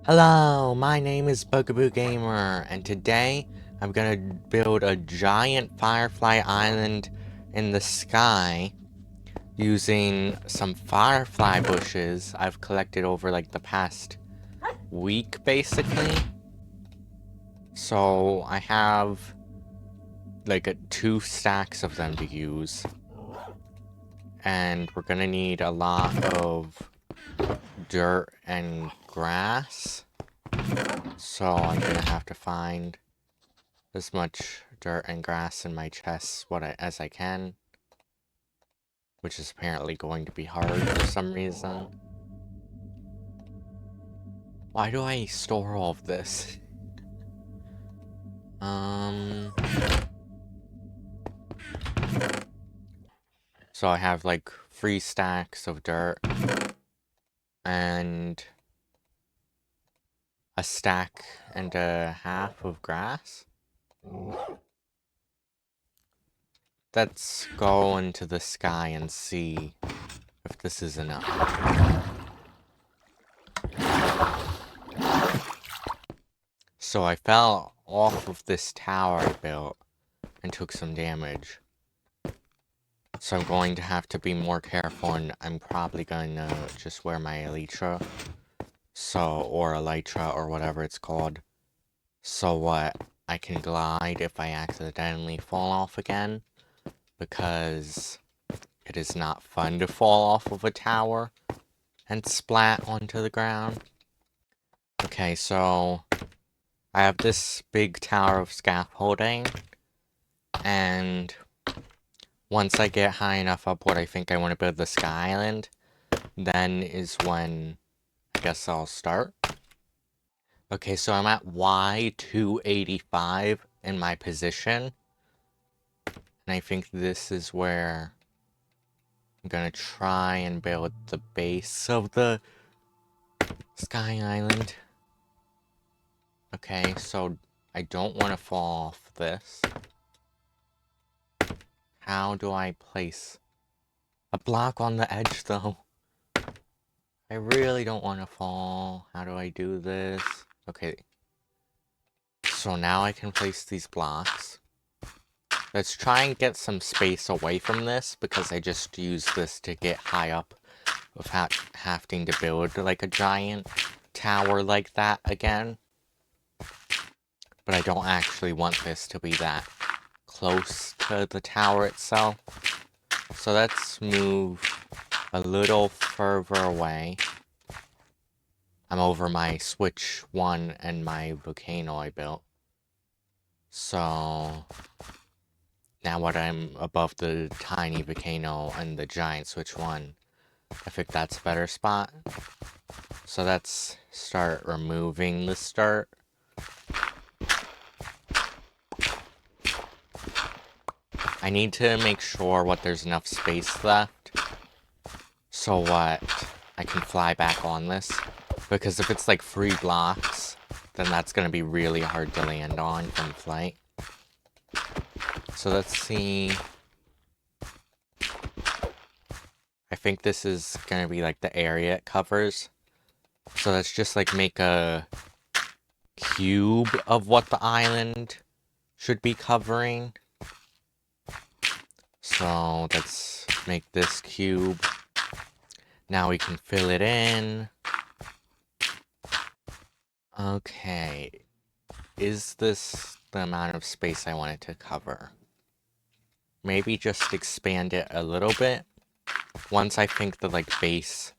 Hello, my name is Bugaboo Gamer, and today I'm gonna build a giant Firefly Island in the sky using some firefly bushes I've collected over like the past week, basically. So I have like two stacks of them to use, and we're gonna need a lot of dirt and grass. So I'm gonna have to find as much dirt and grass in my chest as I can, which is apparently going to be hard for some reason. Why do I store all of this? So I have like 3 stacks of dirt and a stack and a half of grass. Let's go into the sky and see if this is enough. So I fell off of this tower I built and took some damage. So I'm going to have to be more careful, and I'm probably going to just wear my elytra. Or elytra, or whatever it's called. So what, I can glide if I accidentally fall off again. Because it is not fun to fall off of a tower and splat onto the ground. Okay, so I have this big tower of scaffolding, and once I get high enough up what I think I want to build the Sky Island, then is when I guess I'll start. Okay, so I'm at Y285 in my position, and I think this is where I'm gonna try and build the base of the Sky Island. Okay, so I don't want to fall off this. How do I place a block on the edge, though? I really don't want to fall. How do I do this? Okay. So now I can place these blocks. Let's try and get some space away from this, because I just used this to get high up without having to build like a giant tower like that again. But I don't actually want this to be that close to the tower itself. So let's move a little further away. I'm over my Switch 1 and my volcano I built. So now when I'm above the tiny volcano and the giant Switch 1, I think that's a better spot. So let's start removing the start. I need to make sure there's enough space left so what I can fly back on this. Because if it's like 3 blocks, then that's going to be really hard to land on from flight. So let's see. I think this is going to be like the area it covers. So let's just like make a cube of what the island should be covering. So let's make this cube. Now we can fill it in. Okay. Is this the amount of space I want it to cover? Maybe just expand it a little bit. Once I think the like base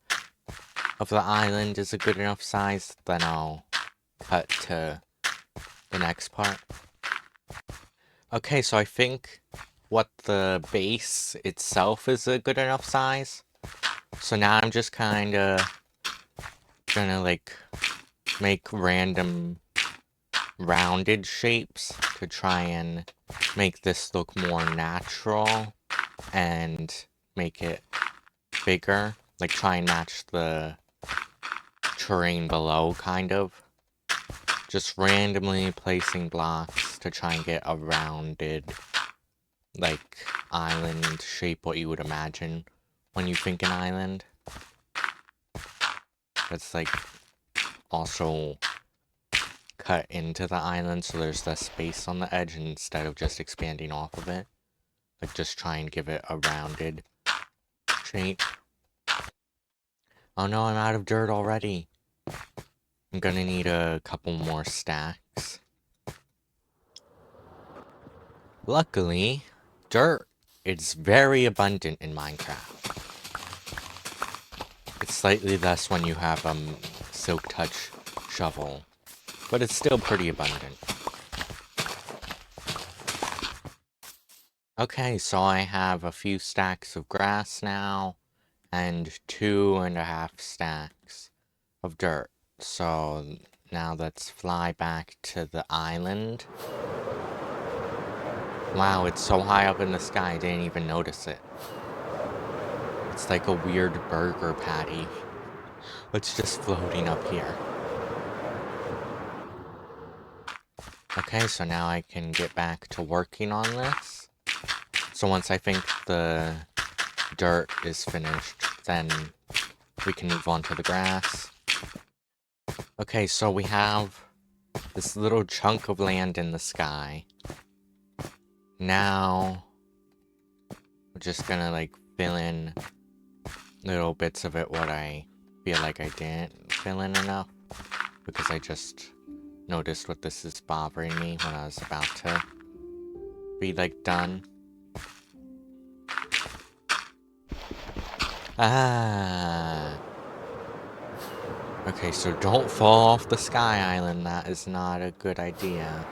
of the island is a good enough size, then I'll cut to the next part. Okay, so I think what the base itself is a good enough size. So now I'm just kind of gonna like make random rounded shapes to try and make this look more natural and make it bigger. Like try and match the terrain below, kind of. Just randomly placing blocks to try and get a rounded, like, island shape, what you would imagine when you think an island. That's like also cut into the island so there's less space on the edge instead of just expanding off of it. Like, just try and give it a rounded shape. Oh no, I'm out of dirt already. I'm gonna need a couple more stacks. Luckily, dirt is very abundant in Minecraft. It's slightly less when you have Silk Touch shovel, but it's still pretty abundant. Okay, so I have a few stacks of grass now, and 2.5 stacks of dirt. So now let's fly back to the island. Wow, it's so high up in the sky, I didn't even notice it. It's like a weird burger patty. It's just floating up here. Okay, so now I can get back to working on this. So once I think the dirt is finished, then we can move on to the grass. Okay, so we have this little chunk of land in the sky. Now, we're just gonna like fill in little bits of it what I feel like I didn't fill in enough. Because I just noticed what this is bothering me when I was about to be like done. Ah. Okay, so don't fall off the sky island. That is not a good idea.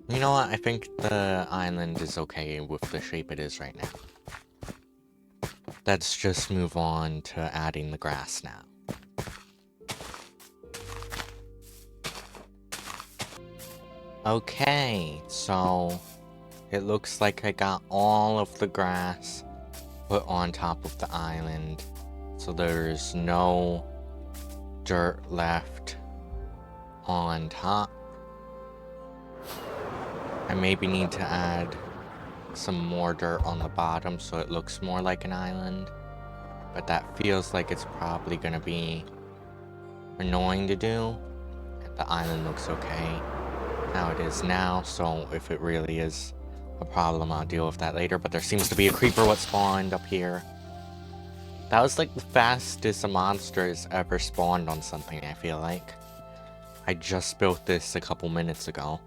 You know what? I think the island is okay with the shape it is right now. Let's just move on to adding the grass now. Okay, so it looks like I got all of the grass put on top of the island, so there's no dirt left on top. I maybe need to add some more dirt on the bottom so it looks more like an island, but that feels like it's probably gonna be annoying to do. The island looks okay how it is now, so if it really is a problem, I'll deal with that later. But there seems to be a creeper what spawned up here. That was like the fastest a monster has ever spawned on something, I feel like. I just built this a couple minutes ago.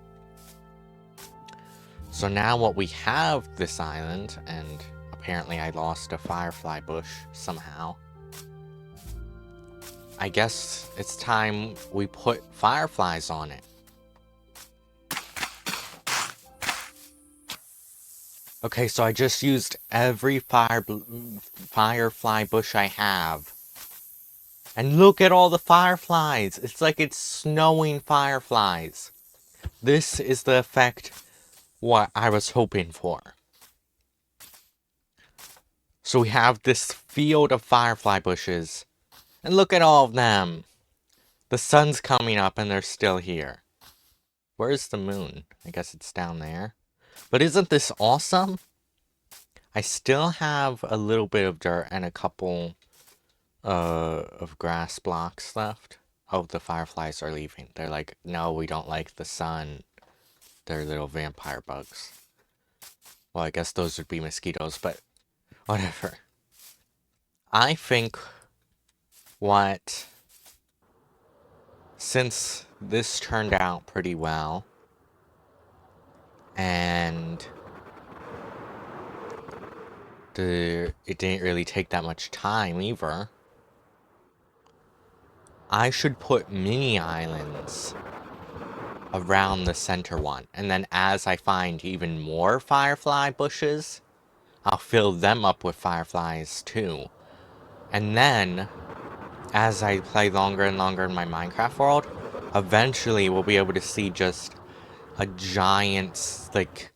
So now what we have this island, and apparently I lost a firefly bush somehow. I guess it's time we put fireflies on it. Okay, so I just used every firefly bush I have. And look at all the fireflies! It's like it's snowing fireflies. This is the effect what I was hoping for. So we have this field of firefly bushes. And look at all of them! The sun's coming up and they're still here. Where's the moon? I guess it's down there. But isn't this awesome? I still have a little bit of dirt and a couple of grass blocks left. Oh, the fireflies are leaving. They're like, no, we don't like the sun. They're little vampire bugs. Well, I guess those would be mosquitoes, but whatever. I think since this turned out pretty well, and it didn't really take that much time either, I should put mini islands around the center one. And then as I find even more firefly bushes, I'll fill them up with fireflies too. And then, as I play longer and longer in my Minecraft world, eventually we'll be able to see just a giant, like,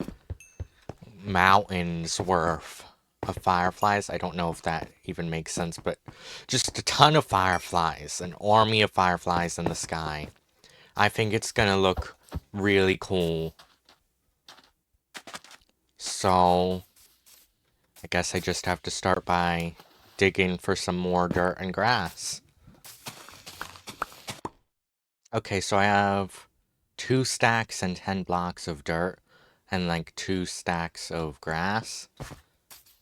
mountain's worth of fireflies. I don't know if that even makes sense, but just a ton of fireflies, an army of fireflies in the sky. I think it's gonna look really cool. So, I guess I just have to start by digging for some more dirt and grass. Okay, so I have 2 stacks and 10 blocks of dirt and like 2 stacks of grass.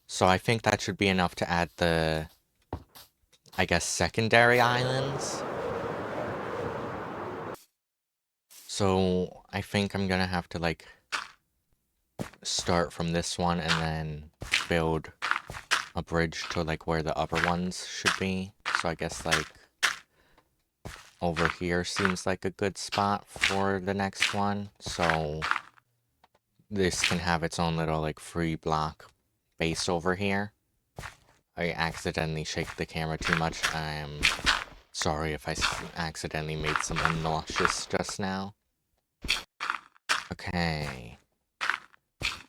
So I think that should be enough to add the, I guess, secondary islands. So I think I'm gonna have to like start from this one and then build a bridge to like where the upper ones should be. So I guess like over here seems like a good spot for the next one. So this can have its own little like free block base over here. I accidentally shake the camera too much. I am sorry if I accidentally made someone nauseous just now. Okay.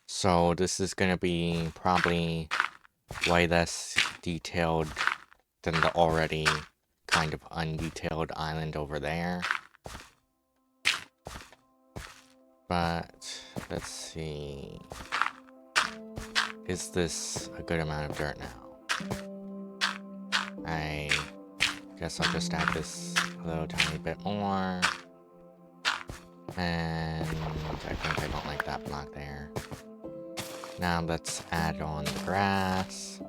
So this is gonna be probably way less detailed than the already kind of undetailed island over there. But let's see. Is this a good amount of dirt now? I guess I'll just add this a little tiny bit more. And I think I don't like that block there. Now let's add on the grass.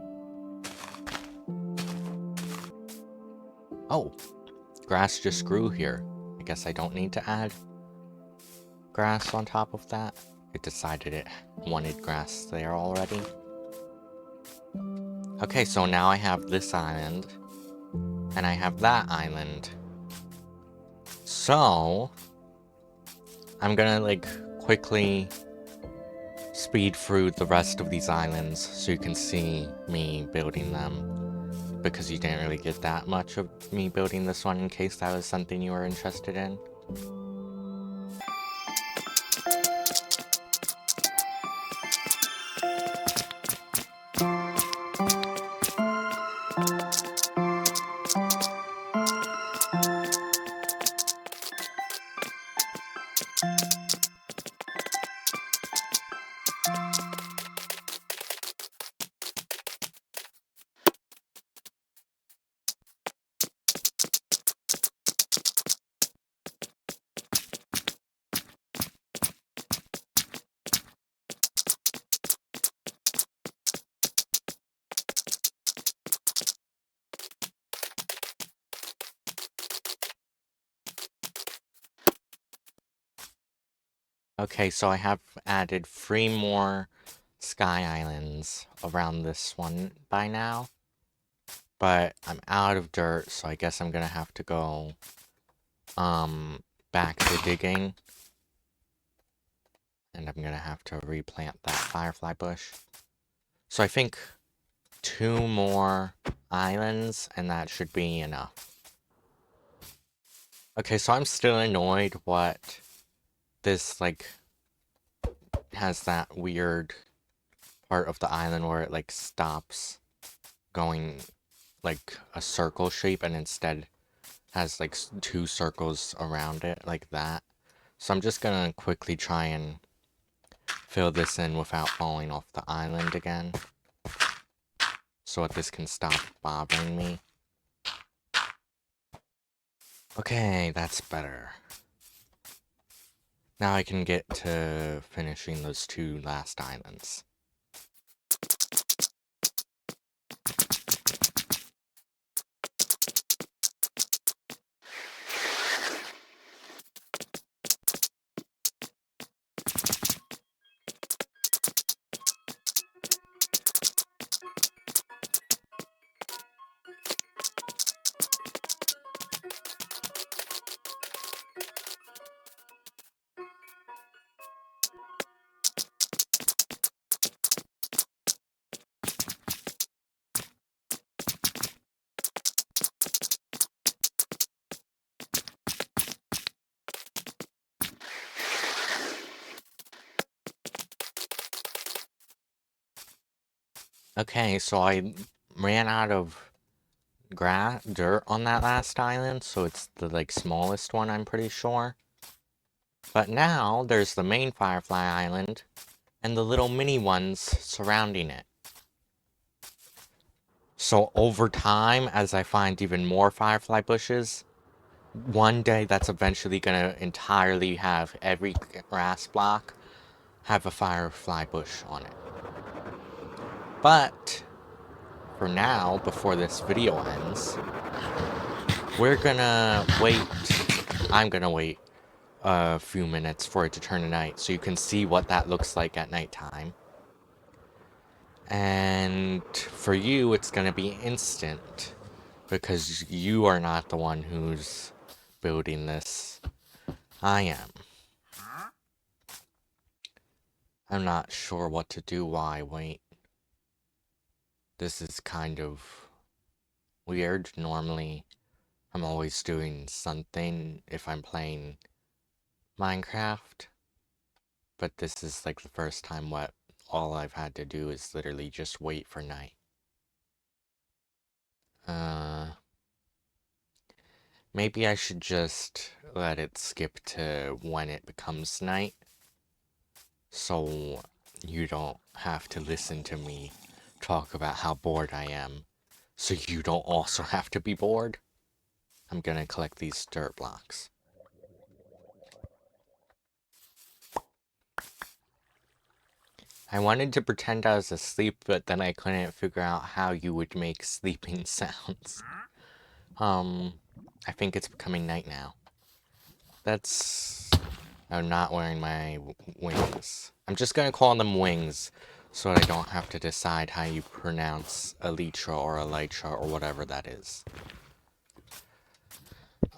Oh, grass just grew here. I guess I don't need to add grass on top of that. It decided it wanted grass there already. Okay, so now I have this island, and I have that island. So, I'm gonna like quickly speed through the rest of these islands so you can see me building them, because you didn't really get that much of me building this one in case that was something you were interested in. Okay, so I have added 3 more sky islands around this one by now. But I'm out of dirt, so I guess I'm gonna have to go, back to digging. And I'm gonna have to replant that firefly bush. So I think 2 more islands, and that should be enough. Okay, so I'm still annoyed what this, like, has that weird part of the island where it, like, stops going, like, a circle shape and instead has, like, 2 circles around it, like that. So I'm just gonna quickly try and fill this in without falling off the island again, so that this can stop bothering me. Okay, that's better. Now I can get to finishing those 2 last islands. Okay, so I ran out of dirt on that last island, so it's the, like, smallest one, I'm pretty sure. But now, there's the main Firefly Island, and the little mini ones surrounding it. So over time, as I find even more firefly bushes, one day that's eventually gonna entirely have every grass block have a firefly bush on it. But for now, before this video ends, we're gonna wait. I'm gonna wait a few minutes for it to turn to night so you can see what that looks like at nighttime. And for you, it's gonna be instant because you are not the one who's building this. I am. I'm not sure what to do while I wait. This is kind of weird. Normally, I'm always doing something if I'm playing Minecraft. But this is like the first time what all I've had to do is literally just wait for night. Maybe I should just let it skip to when it becomes night. So you don't have to listen to me talk about how bored I am. So you don't also have to be bored. I'm gonna collect these dirt blocks. I wanted to pretend I was asleep, but then I couldn't figure out how you would make sleeping sounds. I think it's becoming night now. I'm not wearing my wings. I'm just gonna call them wings, so I don't have to decide how you pronounce Elytra or Elytra or whatever that is.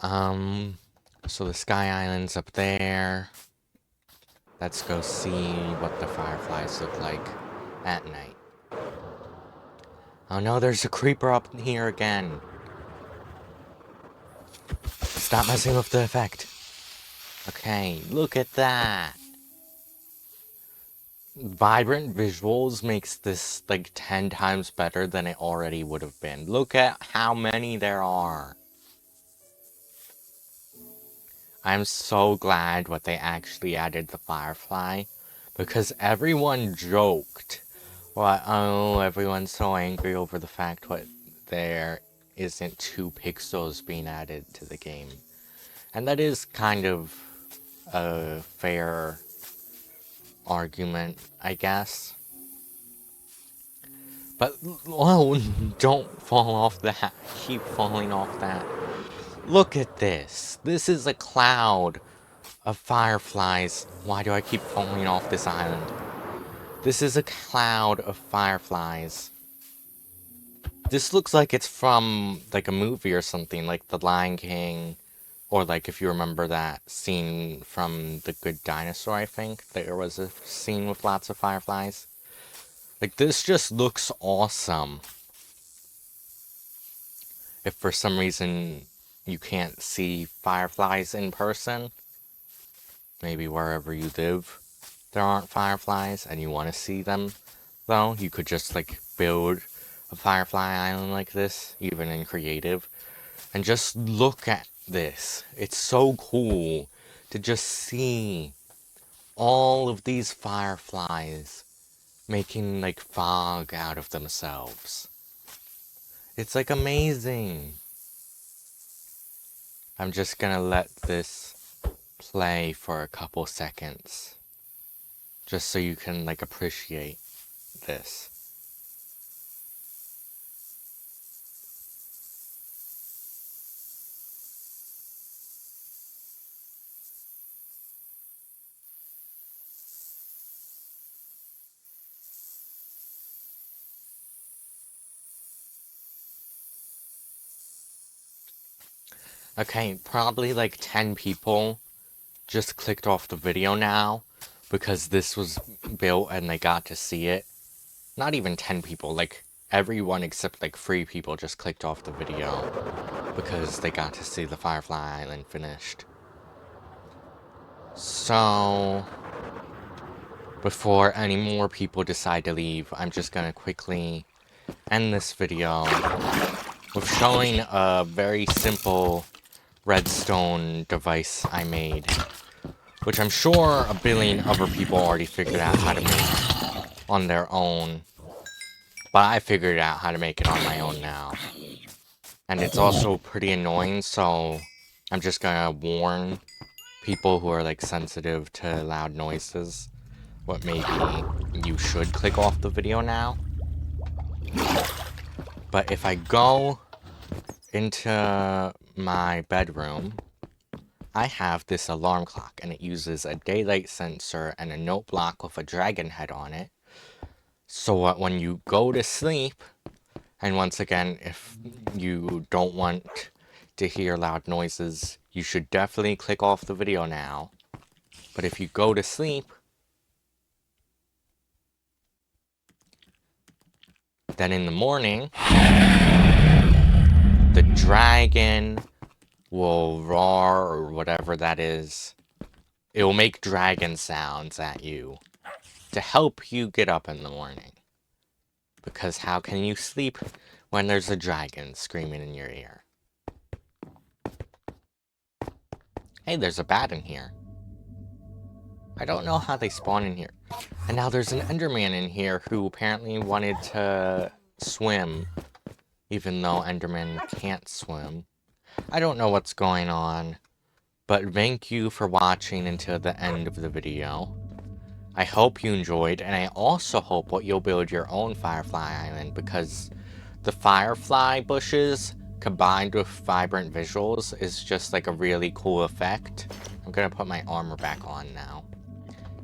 So the Sky Island's up there. Let's go see what the fireflies look like at night. Oh no, there's a creeper up here again. Stop messing with the effect. Okay, look at that. Vibrant visuals makes this like 10 times better than it already would have been. Look at how many there are. I'm so glad what they actually added the firefly, because everyone joked, what, oh, everyone's so angry over the fact what there isn't 2 pixels being added to the game. And that is kind of a fair argument, I guess. But, oh, don't fall off that. Keep falling off that. Look at this. This is a cloud of fireflies. Why do I keep falling off this island? This is a cloud of fireflies. This looks like it's from, like, a movie or something, like The Lion King. Or, like, if you remember that scene from The Good Dinosaur, I think. There was a scene with lots of fireflies. Like, this just looks awesome. If for some reason you can't see fireflies in person, maybe wherever you live there aren't fireflies and you want to see them, though, you could just, like, build a Firefly Island like this, even in creative, and just look at this. It's so cool to just see all of these fireflies making, like, fog out of themselves. It's, like, amazing. I'm just gonna let this play for a couple seconds, just so you can, like, appreciate this. Okay, probably like 10 people just clicked off the video now because this was built and they got to see it. Not even 10 people, like everyone except like 3 people just clicked off the video because they got to see the Firefly Island finished. So, before any more people decide to leave, I'm just gonna quickly end this video with showing a very simple redstone device I made, which I'm sure a billion other people already figured out how to make on their own. But I figured out how to make it on my own now. And it's also pretty annoying, so I'm just gonna warn people who are like sensitive to loud noises. What maybe you should click off the video now. But if I go into my bedroom, I have this alarm clock, and it uses a daylight sensor and a note block with a dragon head on it. So when you go to sleep, and once again, if you don't want to hear loud noises, you should definitely click off the video now. But if you go to sleep, then in the morning, the dragon will roar or whatever that is. It will make dragon sounds at you to help you get up in the morning. Because how can you sleep when there's a dragon screaming in your ear? Hey, there's a bat in here. I don't know how they spawn in here. And now there's an Enderman in here who apparently wanted to swim, even though Enderman can't swim. I don't know what's going on, but thank you for watching until the end of the video. I hope you enjoyed, and I also hope that you'll build your own Firefly Island, because the Firefly bushes combined with vibrant visuals is just like a really cool effect. I'm gonna put my armor back on now.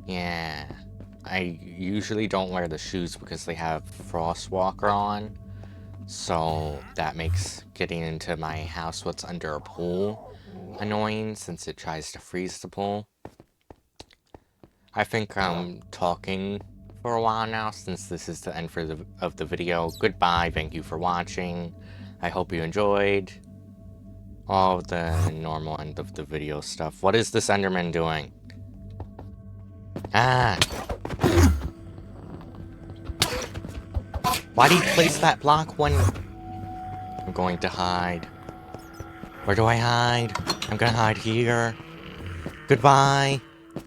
Yeah, I usually don't wear the shoes because they have Frostwalker on, so that makes getting into my house what's under a pool annoying since it tries to freeze the pool. I think I'm talking for a while now since this is the end of the video. Goodbye, thank you for watching. I hope you enjoyed all the normal end of the video stuff. What is this Enderman doing? Ah! Why did he place that block when... I'm going to hide. Where do I hide? I'm gonna hide here. Goodbye.